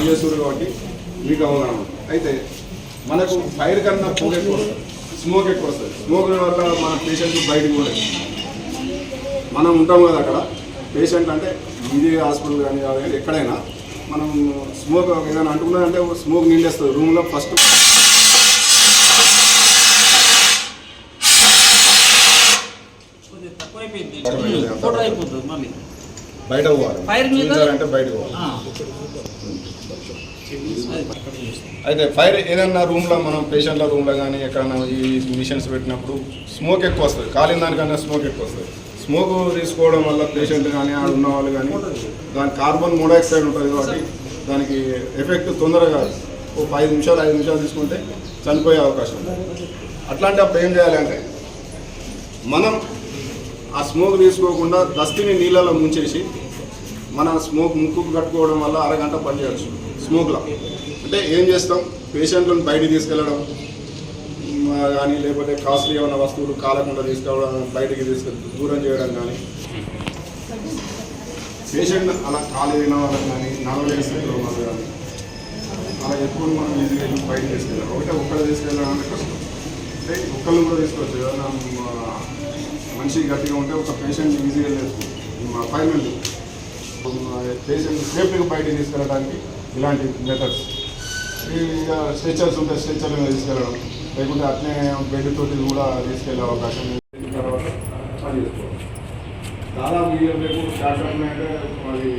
పనిచేస్తారు కాబట్టి మీకు అవగాహన ఉంటుంది. అయితే మనకు ఫైర్ కన్నా పొగ ఎక్కువ వస్తుంది, స్మోక్ ఎక్కువ వస్తుంది. స్మోక్ వల్ల మన పేషెంట్లు బయటకు కూడా మనం ఉంటాం కదా అక్కడ పేషెంట్ అంటే ఇది హాస్పిటల్ కానీ ఎక్కడైనా మనం స్మోక్ ఏదైనా అంటుకున్నదంటే స్మోక్ నిండేస్తుంది రూమ్లో. ఫస్ట్ బయట పోవాలి అంటే బయటకు పోవాలి. అయితే ఫైర్ ఏదన్నా రూమ్లో మనం పేషెంట్ల రూమ్లో కానీ ఎక్కడన్నా ఈ మిషన్స్ పెట్టినప్పుడు స్మోక్ ఎక్కువ వస్తుంది, కాలిన దానికన్నా స్మోక్ ఎక్కువ వస్తుంది. స్మోక్ తీసుకోవడం వల్ల పేషెంట్ కానీ ఆడ ఉన్న వాళ్ళు కానీ దాని కార్బన్ మోనాక్సైడ్ ఉంటుంది కాబట్టి దానికి ఎఫెక్ట్ తొందరగా ఒక 5 నిమిషాలు తీసుకుంటే చనిపోయే అవకాశం ఉంది. అట్లాంటి అప్పుడు ఏం చేయాలి అంటే మనం ఆ స్మోక్ తీసుకోకుండా దస్తిని నీళ్ళలో ముంచేసి మన స్మోక్ ముక్కుకు కట్టుకోవడం వల్ల అరగంట పనిచేయచ్చు స్మోక్లో. అంటే ఏం చేస్తాం, పేషెంట్లను బయటికి తీసుకెళ్ళడం కానీ లేకపోతే కాస్ట్లీ ఏమైనా వస్తువులు కాలకుండా తీసుకెళ్ళడం, బయటికి దూరం చేయడం కానీ, పేషెంట్ అలా కాలేన వాళ్ళని కానీ నడవలేని స్థితిలో ఉన్నది కానీ అలా ఎప్పుడు మనం ఈజీగా బయటకు తీసుకెళ్ళాలి. ఒక్కడే తీసుకెళ్ళడం అంటే కష్టం. అంటే ఒక్కరిని కూడా తీసుకోవచ్చు. ఏదైనా మనిషి గట్టిగా ఉంటే ఒక పేషెంట్ ఈజీగా చేసుకోవచ్చు. అపాయింట్మెంట్ పేషెంట్ సేఫ్టీగా బయటికి తీసుకెళ్ళడానికి ఇలాంటి మెథడ్స్. ఇక స్ట్రెచర్స్ ఉంటే స్ట్రెచర్ మీద తీసుకెళ్ళడం, లేకుంటే అట్లే బెడ్ తోటి కూడా తీసుకెళ్ళే అవకాశం. తర్వాత పని చేసుకోవాలి. దాదాపు రేపు డాక్టర్ అంటే అది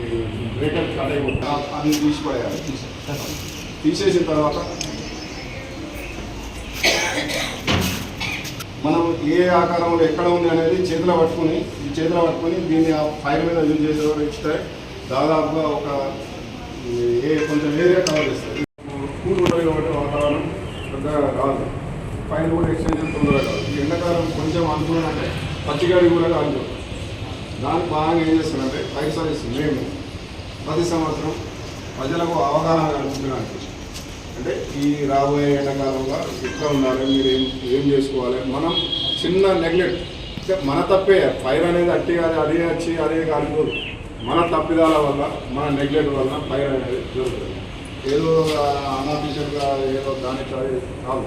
బ్రేకర్ కట్ అయిపోతుంది, అన్ని తీసిపడేయాలి. తీసేసిన తర్వాత మనం ఏ ఆకారంలో ఎక్కడ ఉంది అనేది చేతిలో పట్టుకొని దీన్ని ఆ ఫైర్ మీద యూజ్ చేసేవారు ఇస్తే దాదాపుగా ఒక కొంచెం ఏరియా కవర్ చేస్తుంది. కూల్ ఉంటుంది కాబట్టి వాతావరణం పెద్దగా రాదు, పైన కూడా ఎక్స్టెన్షన్ తొందరగా కాదు. ఎండాకాలం కొంచెం అనుకూలం అంటే పచ్చిగాడి కూడా కాదు. దానికి బాగా ఏం చేస్తారంటే ఫైర్ సర్వీస్ మేము ప్రతి సంవత్సరం ప్రజలకు అవగాహన కల్పించడానికి, అంటే ఈ రాబోయే ఎండాకాలంలో ఎట్లా ఉండాలి, మీరు ఏం చేసుకోవాలి. మనం చిన్న నెగ్లెక్ట్ అంటే మన తప్పే, ఫైర్ అనేది అట్టి అదే వచ్చి అదే కాలిపోదు. మన తప్పిదాల వల్ల, మన నెగ్లెక్ట్ వల్ల ఫైర్ అనేది జరుగుతుంది. ఏదో అనాఫీషియల్గా ఏదో దానికి కాదు.